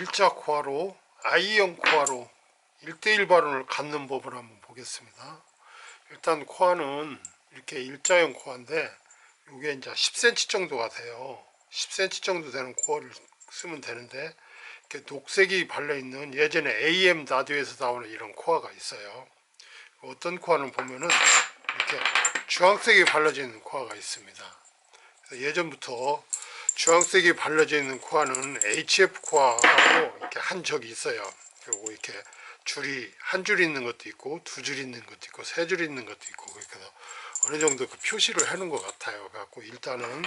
일자 코어로 I형 코어로 1대1 발원을 갖는 법을 한번 보겠습니다. 일단 코어는 이렇게 일자형 코어인데 이게 이제 10cm 정도가 돼요. 10cm 정도 되는 코어를 쓰면 되는데 이렇게 녹색이 발려있는 예전에 AM 라디오에서 나오는 이런 코어가 있어요. 어떤 코어는 보면은 이렇게 주황색이 발라져 있는 코어가 있습니다. 예전부터 주황색이 발라져 있는 코어는 HF 코어라고 이렇게 한 적이 있어요. 그리고 이렇게 줄이 한 줄 있는 것도 있고 두 줄 있는 것도 있고 세 줄 있는 것도 있고 그래서 어느 정도 그 표시를 하는 것 같아요. 그래갖고 일단은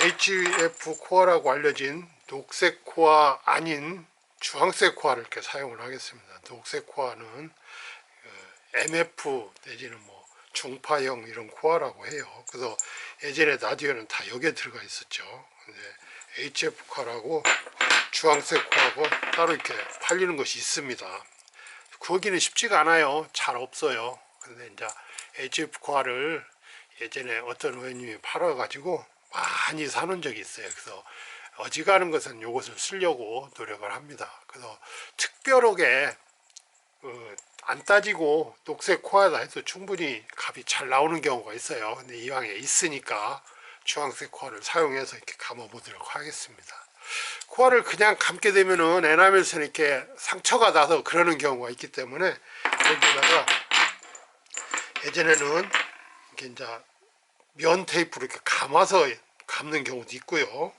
HF 코어라고 알려진 녹색 코어 아닌 주황색 코어를 이렇게 사용을 하겠습니다. 녹색 코어는 MF 내지는 뭐 중파형 이런 코어라고 해요. 그래서 예전에 라디오는 다 여기에 들어가 있었죠. 근데 HF 코어라고 주황색 코어하고 따로 이렇게 팔리는 것이 있습니다. 구하기는 쉽지가 않아요. 잘 없어요. 근데 이제 HF 코어를 예전에 어떤 의원님이 팔아가지고 많이 사는 적이 있어요. 그래서 어지간한 것은 이것을 쓰려고 노력을 합니다. 그래서 특별하게 안 따지고 녹색 코어다 해도 충분히 값이 잘 나오는 경우가 있어요. 근데 이왕에 있으니까 주황색 코어를 사용해서 이렇게 감아 보도록 하겠습니다. 코어를 그냥 감게 되면은 에나멜선에 이렇게 상처가 나서 그러는 경우가 있기 때문에 여기다가 예전에는 이렇게 이제 면 테이프로 이렇게 감아서 감는 경우도 있고요.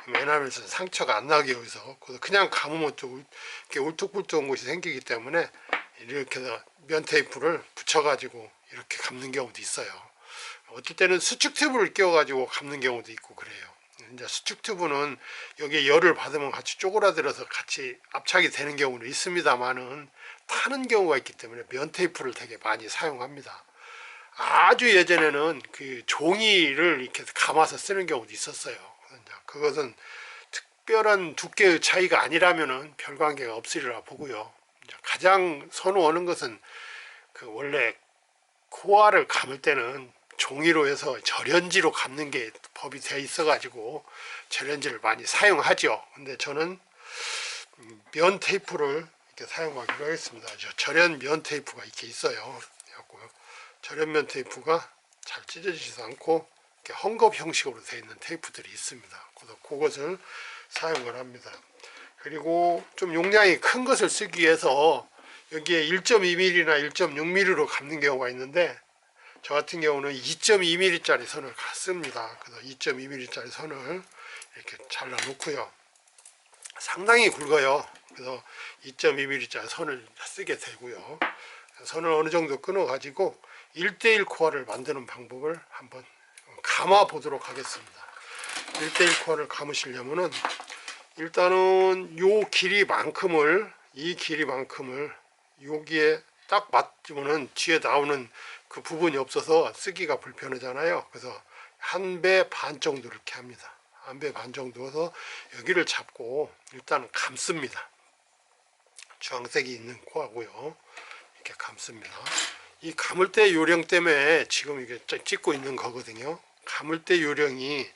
에나멜선 상처가 안 나기 위해서 그냥 감으면 또 이렇게 울퉁불퉁한 곳이 생기기 때문에 이렇게 면 테이프를 붙여가지고 이렇게 감는 경우도 있어요. 어떨 때는 수축 튜브를 끼워가지고 감는 경우도 있고 그래요. 이제 수축 튜브는 여기에 열을 받으면 같이 쪼그라들어서 같이 압착이 되는 경우는 있습니다만은 타는 경우가 있기 때문에 면 테이프를 되게 많이 사용합니다. 아주 예전에는 그 종이를 이렇게 감아서 쓰는 경우도 있었어요. 그것은 특별한 두께의 차이가 아니라면은 별 관계가 없으리라 보고요. 가장 선호하는 것은 그 원래 코어를 감을 때는 종이로 해서 절연지로 감는 게 법이 되어 있어 가지고 절연지를 많이 사용하죠. 근데 저는 면 테이프를 이렇게 사용하기로 하겠습니다. 절연 면 테이프가 이렇게 있어요. 절연 면 테이프가 잘 찢어지지도 않고 이렇게 헝겊 형식으로 되어 있는 테이프들이 있습니다. 그래서 그것을 사용을 합니다. 그리고 좀 용량이 큰 것을 쓰기 위해서 여기에 1.2mm나 1.6mm로 감는 경우가 있는데 저 같은 경우는 2.2mm 짜리 선을 씁니다. 그래서 2.2mm 짜리 선을 이렇게 잘라 놓고요. 상당히 굵어요. 그래서 2.2mm 짜리 선을 쓰게 되고요. 선을 어느 정도 끊어 가지고 1대1 코어를 만드는 방법을 한번 감아 보도록 하겠습니다. 1대1 코어를 감으시려면은 일단은 이 길이만큼을 여기에 딱 맞으면은 뒤에 나오는 그 부분이 없어서 쓰기가 불편하잖아요. 그래서 1배 반 정도 이렇게 합니다. 1배 반 정도 해서 여기를 잡고 일단 감습니다. 주황색이 있는 코하고요. 이렇게 감습니다. 이 감을 때 요령 때문에 지금 이게 찍고 있는 거거든요. 감을 때 요령이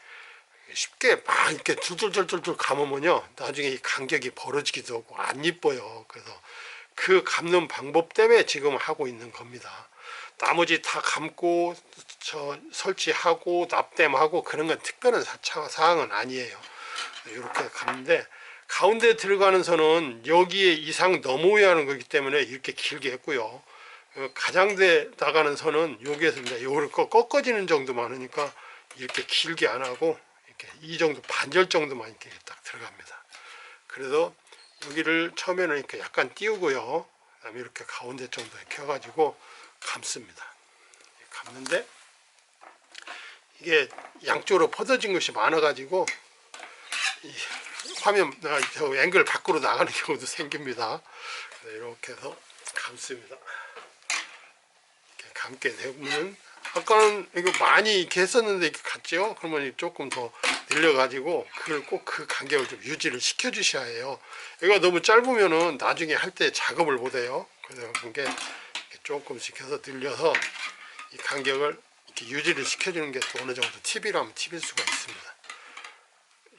쉽게 막 이렇게 줄줄줄줄 감으면요 나중에 이 간격이 벌어지기도 하고 안 이뻐요. 그래서 그 감는 방법 때문에 지금 하고 있는 겁니다. 나머지 다 감고 설치하고 납땜하고 그런 건 특별한 사항은 아니에요. 이렇게 감는데 가운데 들어가는 선은 여기에 이상 넘어야 하는 거기 때문에 이렇게 길게 했고요. 가장대 나가는 선은 여기에서 이제 요걸 꺾어지는 정도만 하니까 이렇게 길게 안 하고 이렇게 이 정도 반절 정도만 이렇게 딱 들어갑니다. 그래서 여기를 처음에는 이렇게 약간 띄우고요. 그다음에 이렇게 가운데 정도 켜가지고 감습니다. 감는데 이게 양쪽으로 퍼져진 것이 많아가지고 이 화면 저 앵글 밖으로 나가는 경우도 생깁니다. 이렇게 해서 감습니다. 이렇게 감게 되면 아까는 이거 많이 이렇게 했었는데 이렇게 갔죠. 그러면 조금 더 늘려가지고 그걸 꼭 그 간격을 좀 유지를 시켜 주셔야 해요. 이거 너무 짧으면은 나중에 할 때 작업을 못해요. 그래서 그게 조금씩 해서 늘려서 이 간격을 이렇게 유지를 시켜주는 게 또 어느 정도 팁이라면 팁일 수가 있습니다.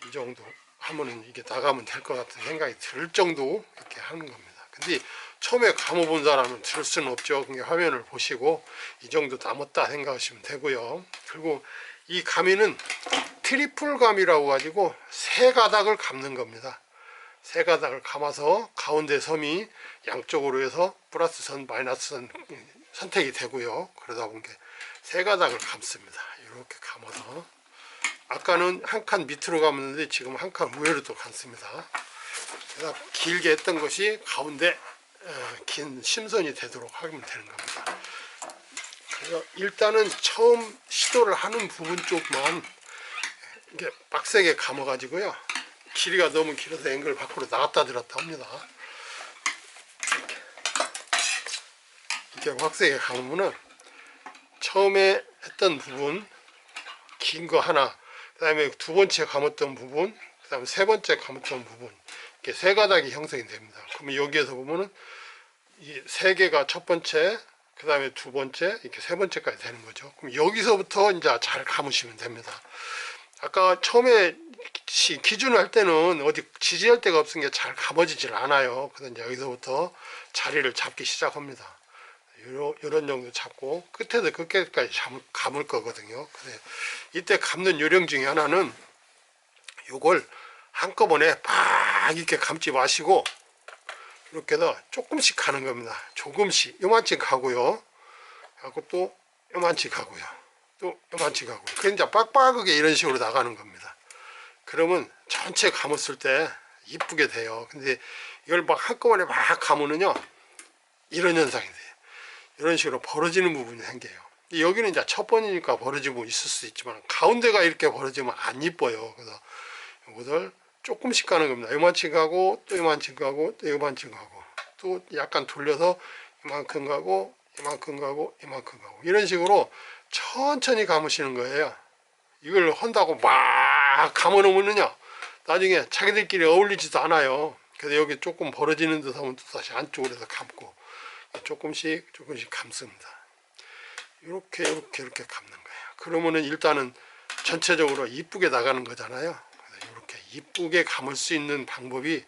이 정도 하면은 이게 나가면 될 것 같은 생각이 들 정도 이렇게 하는 겁니다. 근데 처음에 감아본 사람은 들 수는 없죠. 그냥 화면을 보시고 이 정도 남았다 생각하시면 되고요. 그리고 이 가미는 트리플 감이라고 가지고 세 가닥을 감는 겁니다. 세 가닥을 감아서 가운데 섬이 양쪽으로 해서 플러스 선 마이너스 선 선택이 되고요. 그러다 보니 세 가닥을 감습니다. 이렇게 감아서 아까는 한 칸 밑으로 감았는데 지금 한 칸 위로 또 감습니다. 그래서 길게 했던 것이 가운데 긴 심선이 되도록 하면 되는 겁니다. 그래서 일단은 처음 시도를 하는 부분 쪽만 이게 빡세게 감아 가지고요, 길이가 너무 길어서 앵글 밖으로 나갔다 들었다 합니다. 이렇게 빡세게 감으면은 처음에 했던 부분 긴 거 하나, 그 다음에 두 번째 감았던 부분, 그 다음에 세 번째 감았던 부분, 이렇게 세 가닥이 형성이 됩니다. 그러면 여기에서 보면은 이 세 개가 첫 번째, 그 다음에 두 번째, 이렇게 세 번째까지 되는 거죠. 그럼 여기서부터 이제 잘 감으시면 됩니다. 아까 처음에 기준을 할 때는 어디 지지할 데가 없은 게 잘 감아지질 않아요. 그래서 이제 여기서부터 자리를 잡기 시작합니다. 이런 정도 잡고 끝에서 끝까지 감을 거거든요. 근데 이때 감는 요령 중에 하나는 요걸 한꺼번에 팍 이렇게 감지 마시고 이렇게 해서 조금씩 가는 겁니다. 조금씩 요만치 가고요. 하고 또 요만치 가고요. 또 요만치 가고요. 그래 이제 빡빡하게 이런 식으로 나가는 겁니다. 그러면 전체 감았을 때 이쁘게 돼요. 근데 이걸 막 한꺼번에 막 감으면요, 이런 현상이 돼요. 이런 식으로 벌어지는 부분이 생겨요. 여기는 이제 첫 번이니까 벌어지고 있을 수 있지만 가운데가 이렇게 벌어지면 안 이뻐요. 그래서 이것을 조금씩 가는 겁니다. 요만치 가고 또 요만치 가고 또 요만치 가고 또 약간 돌려서 이만큼 가고 이만큼 가고 이만큼 가고 이런 식으로 천천히 감으시는 거예요. 이걸 한다고 막 감아 놓으면요, 나중에 자기들끼리 어울리지도 않아요. 그래서 여기 조금 벌어지는 듯 하면 또 다시 안쪽으로 해서 감고 조금씩 감습니다. 이렇게 감는 거예요. 그러면은 일단은 전체적으로 이쁘게 나가는 거잖아요. 이렇게 이쁘게 감을 수 있는 방법이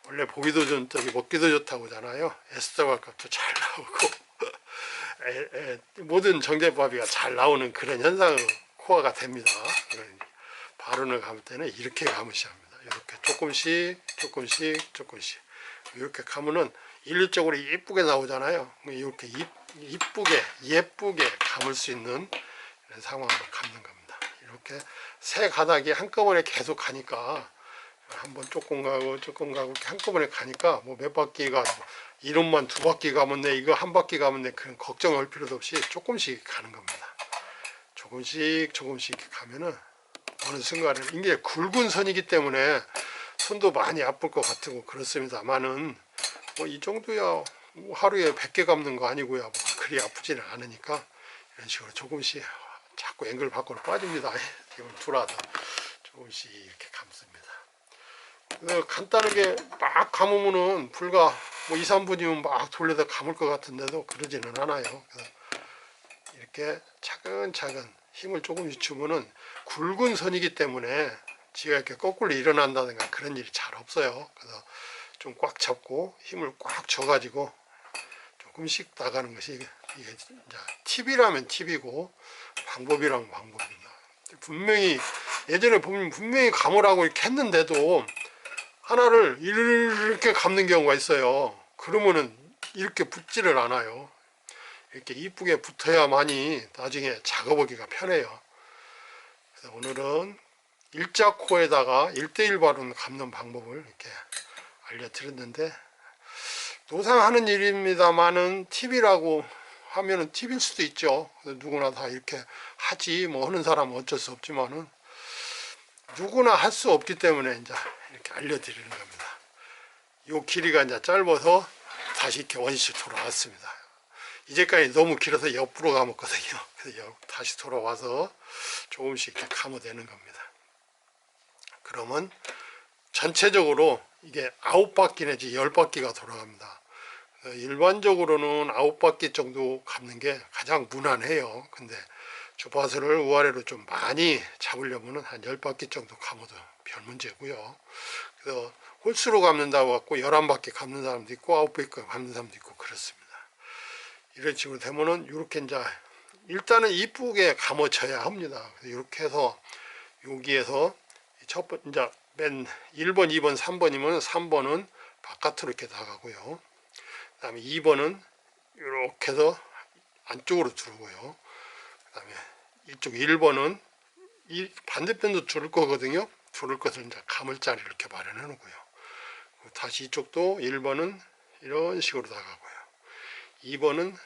원래 보기도 좋고 먹기도 좋다고 하잖아요. 에스더 값도 잘 나오고 모든 정제법이 잘 나오는 그런 현상으로 코어가 됩니다. 발언을 감을 때는 이렇게 감으셔야 합니다. 이렇게 조금씩 이렇게 감으면 일률적으로 이쁘게 나오잖아요. 이렇게 예쁘게 감을 수 있는 이런 상황으로 감는 겁니다. 이렇게 세 가닥이 한꺼번에 계속 가니까, 한번 조금 가고 이렇게 한꺼번에 가니까 뭐 몇 바퀴가 이론만 두 바퀴 가면 돼, 이거 한 바퀴 가면 돼, 그런 걱정할 필요도 없이 조금씩 가는 겁니다. 조금씩 이렇게 가면은 어느 순간에 이게 굵은 선이기 때문에 손도 많이 아플 것 같고 그렇습니다만은 뭐 이 정도야 뭐 하루에 100개 감는 거 아니고요. 뭐 그리 아프지는 않으니까 이런 식으로 조금씩 자꾸 앵글 밖으로 빠집니다. 지금 들어와서 조금씩 이렇게 감습니다. 간단하게 막 감으면은 불과 뭐 2, 3분이면 막 돌려서 감을 것 같은데도 그러지는 않아요. 그래서 이렇게 차근차근 힘을 조금씩 주면은 굵은 선이기 때문에 지가 이렇게 거꾸로 일어난다든가 그런 일이 잘 없어요. 그래서 좀 꽉 잡고 힘을 꽉 줘가지고 조금씩 나가는 것이 이게 팁이라면 팁이고 방법이라면 방법입니다. 분명히 예전에 보면 분명히 감으라고 이렇게 했는데도 하나를 이렇게 감는 경우가 있어요. 그러면은 이렇게 붙지를 않아요. 이렇게 이쁘게 붙어야만이 나중에 작업하기가 편해요. 그래서 오늘은 일자코에다가 1:1 발은 감는 방법을 이렇게 알려드렸는데, 노상하는 일입니다만은 팁이라고 하면은 팁일 수도 있죠. 누구나 다 이렇게 하지 뭐 하는 사람은 어쩔 수 없지만은 누구나 할 수 없기 때문에 이제 이렇게 알려드리는 겁니다. 요 길이가 이제 짧아서 다시 이렇게 원위치 돌아왔습니다. 이제까지 너무 길어서 옆으로 감았거든요. 그래서 다시 돌아와서 조금씩 이렇게 감아내는 겁니다. 그러면 전체적으로 이게 9바퀴 내지 10바퀴가 돌아갑니다. 일반적으로는 9바퀴 정도 감는 게 가장 무난해요. 근데 주파수를 우아래로 좀 많이 잡으려면 한 10바퀴 정도 감아도 별 문제고요. 그래서 홀수로 감는다고 갖고 11바퀴 감는 사람도 있고 9바퀴 감는 사람도 있고 그렇습니다. 이런 식으로 되면은 이렇게 이제 일단은 이쁘게 감아져야 합니다. 이렇게 해서 여기에서 첫 번째 이제 맨 1번, 2번, 3번이면 3번은 바깥으로 이렇게 나가고요. 그 다음에 2번은 이렇게 해서 안쪽으로 들어오고요. 그 다음에 이쪽 1번은 이 반대편도 줄을 거거든요. 줄을 것을 이제 감을 자리를 이렇게 마련해 놓고요. 다시 이쪽도 1번은 이런 식으로 나가고요. 2번은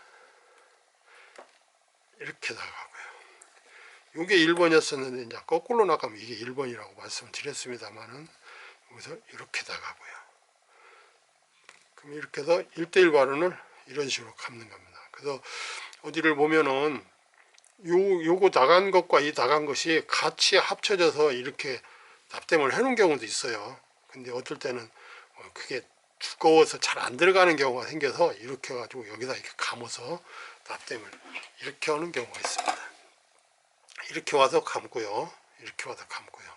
이렇게 나가고요. 이게 1번이었었는데 이제 거꾸로 나가면 이게 1번이라고 말씀드렸습니다만은 여기서 이렇게 나가고요. 그럼 이렇게 해서 1대1 발언을 이런 식으로 감는 겁니다. 그래서 어디를 보면은 요거 나간 것과 이 나간 것이 같이 합쳐져서 이렇게 납땜을 해놓은 경우도 있어요. 근데 어떨 때는 그게 두꺼워서 잘 안 들어가는 경우가 생겨서 이렇게 해가지고 여기다 이렇게 감아서 납땜을 이렇게 하는 경우가 있습니다. 이렇게 와서 감고요. 이렇게 와서 감고요.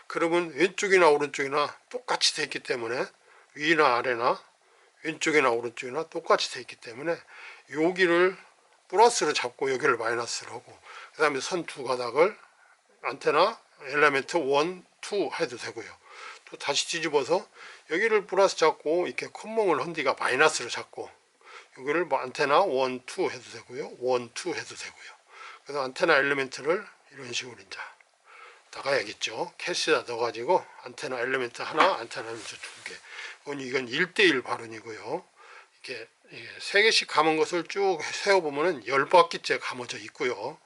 그러면 왼쪽이나 오른쪽이나 똑같이 돼 있기 때문에 위나 아래나 왼쪽이나 오른쪽이나 똑같이 돼 있기 때문에 여기를 플러스로 잡고 여기를 마이너스로 하고 그 다음에 선 두 가닥을 안테나 엘리멘트 1, 2 해도 되고요. 또 다시 뒤집어서 여기를 플러스 잡고 이렇게 콧멍을 헌디가 마이너스로 잡고 여기를 뭐 안테나 1, 2 해도 되고요. 1, 2 해도 되고요. 그래서 안테나 엘리멘트를 이런 식으로 이제 나가야겠죠. 캐시에다 넣어가지고 안테나 엘리멘트 하나, 안테나 엘리멘트 두 개. 이건 1대1 발언이고요. 이렇게 3개씩 감은 것을 쭉 세어보면은 10바퀴째 감아져 있고요.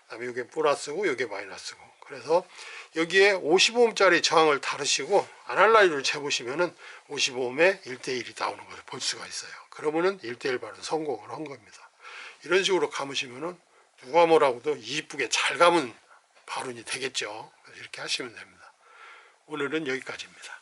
그 다음에 이게 플러스고 이게 마이너스고. 그래서 여기에 55ohm짜리 저항을 다루시고 아날라이를 재보시면은 55ohm에 1대1이 나오는 것을 볼 수가 있어요. 그러면은 1대1 발언 성공을 한 겁니다. 이런 식으로 감으시면은 누가 뭐라고도 이쁘게 잘 감은 발언이 되겠죠. 이렇게 하시면 됩니다. 오늘은 여기까지입니다.